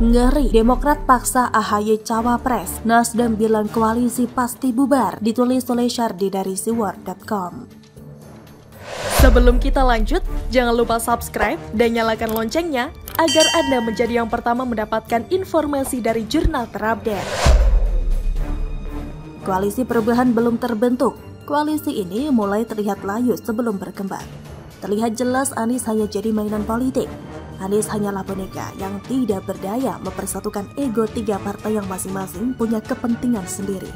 Ngeri, Demokrat paksa AHY cawapres, Nasdem bilang koalisi pasti bubar, ditulis oleh Syardi dari siwar.com. Sebelum kita lanjut, jangan lupa subscribe dan nyalakan loncengnya agar Anda menjadi yang pertama mendapatkan informasi dari jurnal terupdate. Koalisi perubahan belum terbentuk. Koalisi ini mulai terlihat layu sebelum berkembang. Terlihat jelas Anies hanya jadi mainan politik. Anies hanyalah boneka yang tidak berdaya mempersatukan ego tiga partai yang masing-masing punya kepentingan sendiri.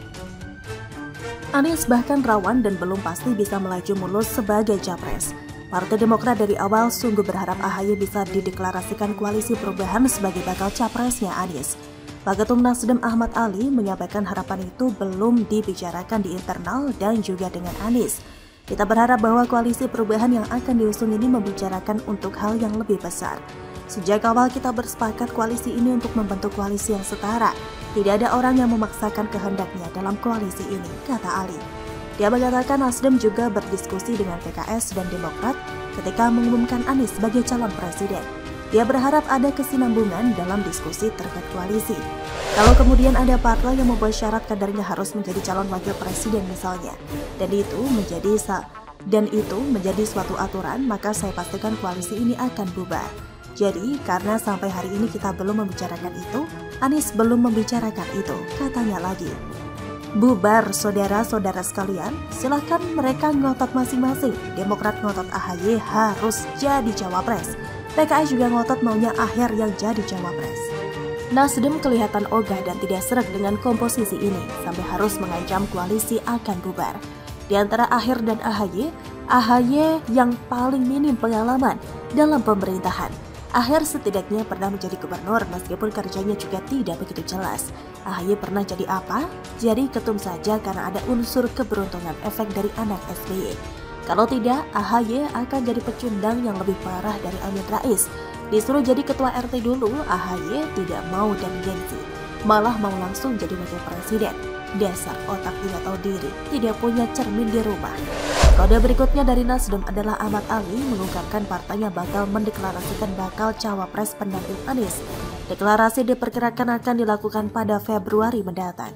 Anies bahkan rawan dan belum pasti bisa melaju mulus sebagai capres. Partai Demokrat dari awal sungguh berharap AHY bisa dideklarasikan koalisi perubahan sebagai bakal capresnya Anies. Waketum Nasdem Ahmad Ali menyampaikan harapan itu belum dibicarakan di internal dan juga dengan Anies. Kita berharap bahwa koalisi perubahan yang akan diusung ini membicarakan untuk hal yang lebih besar. Sejak awal kita bersepakat koalisi ini untuk membentuk koalisi yang setara. Tidak ada orang yang memaksakan kehendaknya dalam koalisi ini, kata Ali. Dia mengatakan Nasdem juga berdiskusi dengan PKS dan Demokrat ketika mengumumkan Anies sebagai calon presiden. Dia berharap ada kesinambungan dalam diskusi terkait koalisi. Kalau kemudian ada partai yang membuat syarat kadernya harus menjadi calon wakil presiden misalnya, dan itu menjadi suatu aturan, maka saya pastikan koalisi ini akan bubar. Jadi, karena sampai hari ini kita belum membicarakan itu, Anies belum membicarakan itu, katanya lagi. Bubar, saudara-saudara sekalian, silahkan mereka ngotot masing-masing. Demokrat ngotot AHY harus jadi cawapres. PKS juga ngotot maunya Aher yang jadi cawapres. Nasdem kelihatan ogah dan tidak sreg dengan komposisi ini, sampai harus mengancam koalisi akan bubar. Di antara Aher dan AHY yang paling minim pengalaman dalam pemerintahan. Aher setidaknya pernah menjadi gubernur meskipun kerjanya juga tidak begitu jelas. AHY pernah jadi apa? Jadi ketum saja karena ada unsur keberuntungan efek dari anak SBY. Kalau tidak, AHY akan jadi pecundang yang lebih parah dari Amin Rais. Disuruh jadi ketua RT dulu, AHY tidak mau dan gengsi. Malah mau langsung jadi wakil presiden. Dasar otak tidak tahu diri, tidak punya cermin di rumah. Kode berikutnya dari Nasdem adalah Ahmad Ali mengungkapkan partainya bakal mendeklarasikan bakal cawapres pendamping Anies. Deklarasi diperkirakan akan dilakukan pada Februari mendatang.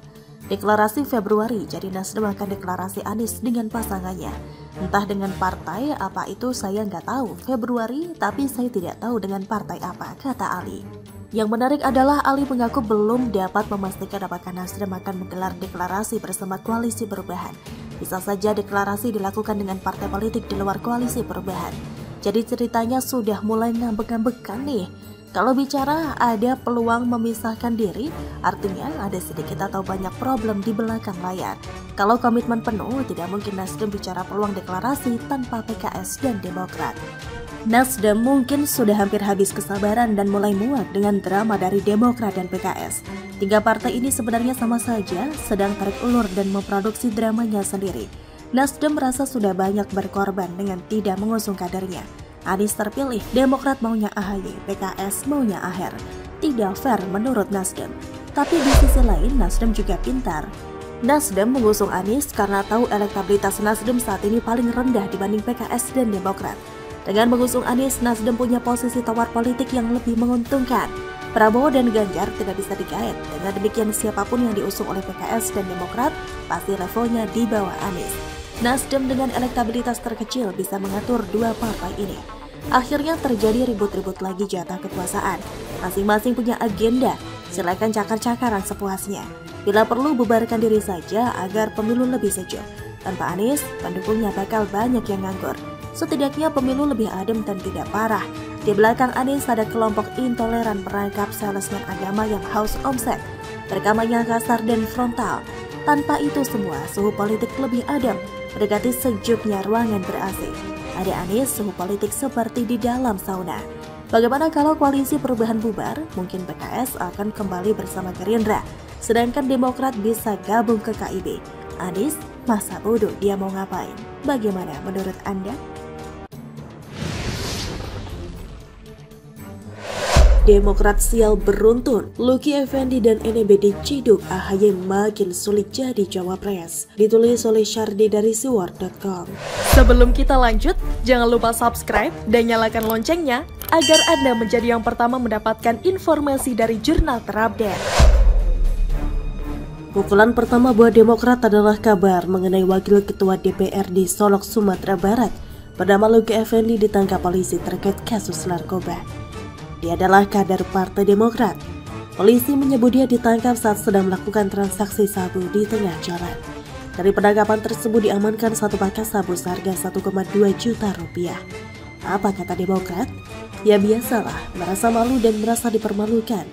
Deklarasi Februari, jadi Nasdem akan deklarasi Anies dengan pasangannya. Entah dengan partai apa itu saya nggak tahu, Februari, tapi saya tidak tahu dengan partai apa, kata Ali. Yang menarik adalah Ali mengaku belum dapat memastikan apakah Nasdem akan menggelar deklarasi bersama koalisi perubahan. Bisa saja deklarasi dilakukan dengan partai politik di luar koalisi perubahan. Jadi ceritanya sudah mulai ngambek-ngambekan nih. Kalau bicara ada peluang memisahkan diri, artinya ada sedikit atau banyak problem di belakang layar. Kalau komitmen penuh, tidak mungkin Nasdem bicara peluang deklarasi tanpa PKS dan Demokrat. Nasdem mungkin sudah hampir habis kesabaran dan mulai muak dengan drama dari Demokrat dan PKS. Tiga partai ini sebenarnya sama saja, sedang tarik ulur dan memproduksi dramanya sendiri. Nasdem merasa sudah banyak berkorban dengan tidak mengusung kadernya. Anies terpilih, Demokrat maunya AHY, PKS maunya Aher. Tidak fair menurut Nasdem. Tapi di sisi lain, Nasdem juga pintar. Nasdem mengusung Anies karena tahu elektabilitas Nasdem saat ini paling rendah dibanding PKS dan Demokrat. Dengan mengusung Anies, Nasdem punya posisi tawar politik yang lebih menguntungkan. Prabowo dan Ganjar tidak bisa digait. Dengan demikian siapapun yang diusung oleh PKS dan Demokrat pasti levelnya di bawah Anies. Nasdem dengan elektabilitas terkecil bisa mengatur dua partai ini. Akhirnya terjadi ribut-ribut lagi jatah kekuasaan. Masing-masing punya agenda, silakan cakar-cakaran sepuasnya. Bila perlu bubarkan diri saja agar pemilu lebih sejuk. Tanpa Anies, pendukungnya bakal banyak yang nganggur. Setidaknya pemilu lebih adem dan tidak parah. Di belakang Anies ada kelompok intoleran merangkap salesman agama yang haus omset. Rekamannya kasar dan frontal. Tanpa itu semua, suhu politik lebih adem, mendekati sejuknya ruangan ber-AC. Ada Anies, suhu politik seperti di dalam sauna. Bagaimana kalau koalisi perubahan bubar? Mungkin PKS akan kembali bersama Gerindra, sedangkan Demokrat bisa gabung ke KIB. Anies, masa bodoh dia mau ngapain? Bagaimana menurut Anda? Demokrat sial beruntun, Luki Effendi dan NMB diciduk, AHY makin sulit jadi cawapres. Ditulis oleh Syardi dari siwar.com. Sebelum kita lanjut, jangan lupa subscribe dan nyalakan loncengnya agar Anda menjadi yang pertama mendapatkan informasi dari jurnal terupdate. Pukulan pertama buat Demokrat adalah kabar mengenai Wakil Ketua DPR di Solok, Sumatera Barat bernama Luki Effendi ditangkap polisi terkait kasus narkoba. Dia adalah kader Partai Demokrat. Polisi menyebut dia ditangkap saat sedang melakukan transaksi sabu di tengah jalan. Dari penangkapan tersebut diamankan satu paket sabu seharga 1,2 juta rupiah. Apa kata Demokrat? Ya biasalah, merasa malu dan merasa dipermalukan.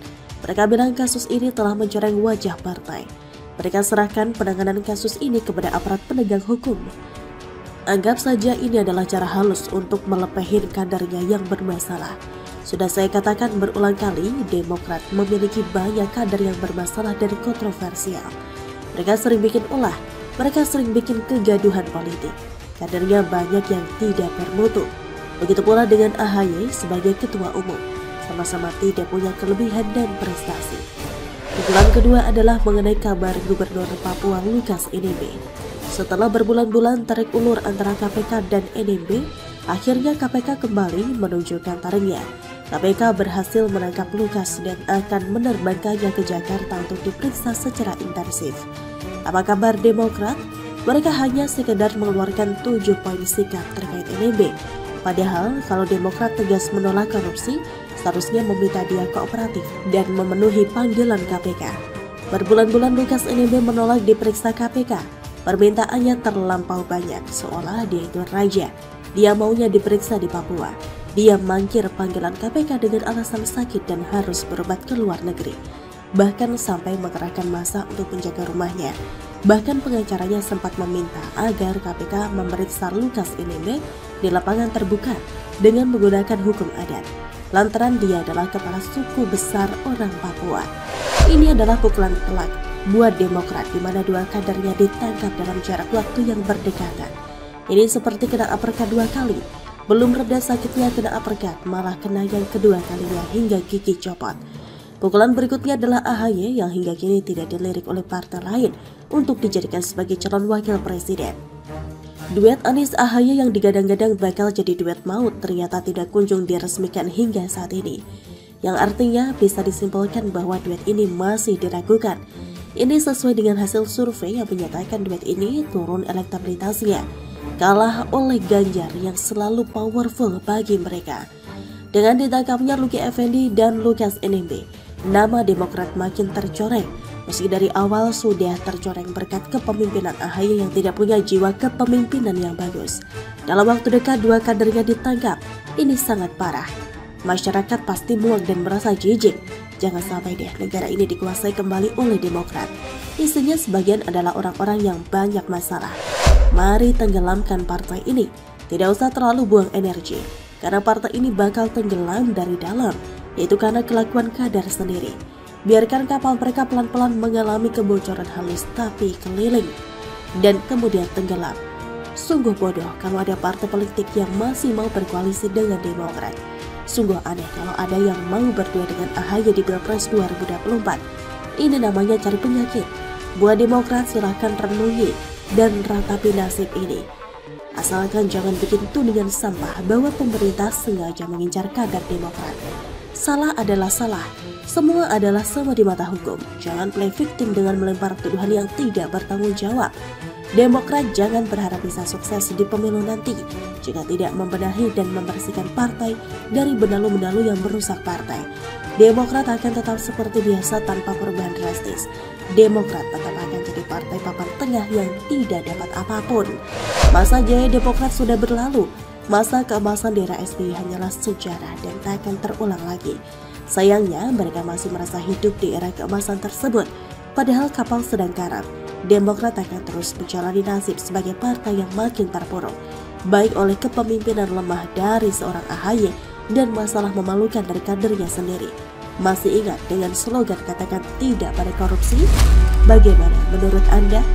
Mereka bilang kasus ini telah mencoreng wajah partai. Mereka serahkan penanganan kasus ini kepada aparat penegak hukum. Anggap saja ini adalah cara halus untuk melepehin kadernya yang bermasalah. Sudah saya katakan berulang kali, Demokrat memiliki banyak kader yang bermasalah dan kontroversial. Mereka sering bikin ulah, mereka sering bikin kegaduhan politik. Kadernya banyak yang tidak bermutu. Begitu pula dengan AHY sebagai ketua umum, sama-sama tidak punya kelebihan dan prestasi. Pukulan kedua adalah mengenai kabar Gubernur Papua Lukas NMB. Setelah berbulan-bulan tarik ulur antara KPK dan NMB, akhirnya KPK kembali menunjukkan taringnya. KPK berhasil menangkap Lukas dan akan menerbangkannya ke Jakarta untuk diperiksa secara intensif. Apa kabar Demokrat? Mereka hanya sekedar mengeluarkan 7 poin sikap terkait NMB. Padahal kalau Demokrat tegas menolak korupsi, seharusnya meminta dia kooperatif dan memenuhi panggilan KPK. Berbulan-bulan Lukas NMB menolak diperiksa KPK. Permintaannya terlampau banyak, seolah dia itu raja. Dia maunya diperiksa di Papua. Dia mangkir panggilan KPK dengan alasan sakit dan harus berobat ke luar negeri. Bahkan sampai mengerahkan massa untuk menjaga rumahnya. Bahkan pengacaranya sempat meminta agar KPK memeriksa Lukas NMB di lapangan terbuka dengan menggunakan hukum adat. Lantaran dia adalah kepala suku besar orang Papua. Ini adalah pukulan telak buat Demokrat di mana dua kadernya ditangkap dalam jarak waktu yang berdekatan. Ini seperti kena uppercut 2 kali. Belum reda sakitnya kena uppercut, malah kena yang kedua kalinya hingga gigi copot. Pukulan berikutnya adalah AHY yang hingga kini tidak dilirik oleh partai lain untuk dijadikan sebagai calon wakil presiden. Duet Anies AHY yang digadang-gadang bakal jadi duet maut ternyata tidak kunjung diresmikan hingga saat ini. Yang artinya bisa disimpulkan bahwa duet ini masih diragukan. Ini sesuai dengan hasil survei yang menyatakan duet ini turun elektabilitasnya, kalah oleh Ganjar yang selalu powerful bagi mereka. Dengan ditangkapnya Luki Effendi dan Lukas NMB, nama Demokrat makin tercoreng. Meski dari awal sudah tercoreng berkat kepemimpinan AHY yang tidak punya jiwa kepemimpinan yang bagus. Dalam waktu dekat dua kadernya ditangkap. Ini sangat parah. Masyarakat pasti muak dan merasa jijik. Jangan sampai deh negara ini dikuasai kembali oleh Demokrat. Isinya sebagian adalah orang-orang yang banyak masalah. Mari tenggelamkan partai ini. Tidak usah terlalu buang energi, karena partai ini bakal tenggelam dari dalam, yaitu karena kelakuan kader sendiri. Biarkan kapal mereka pelan-pelan mengalami kebocoran halus tapi keliling dan kemudian tenggelam. Sungguh bodoh kalau ada partai politik yang masih mau berkoalisi dengan Demokrat. Sungguh aneh kalau ada yang mau berdua dengan AHY di Pilpres 2024. Ini namanya cari penyakit. Buat Demokrat silahkan renungi dan ratapi nasib ini. Asalkan jangan bikin tudingan sampah bahwa pemerintah sengaja mengincar kader Demokrat. Salah adalah salah. Semua adalah sama di mata hukum. Jangan play victim dengan melempar tuduhan yang tidak bertanggung jawab. Demokrat jangan berharap bisa sukses di pemilu nanti jika tidak membenahi dan membersihkan partai dari benalu-benalu yang merusak partai. Demokrat akan tetap seperti biasa tanpa perubahan drastis. Demokrat tetap akan jadi partai papan tengah yang tidak dapat apapun. Masa jaya Demokrat sudah berlalu. Masa keemasan di era SBY hanyalah sejarah dan tak akan terulang lagi. Sayangnya mereka masih merasa hidup di era keemasan tersebut. Padahal kapal sedang karam. Demokrat akan terus menjalani nasib sebagai partai yang makin terpuruk, baik oleh kepemimpinan lemah dari seorang AHY dan masalah memalukan dari kadernya sendiri. Masih ingat dengan slogan katakan tidak pada korupsi? Bagaimana menurut Anda?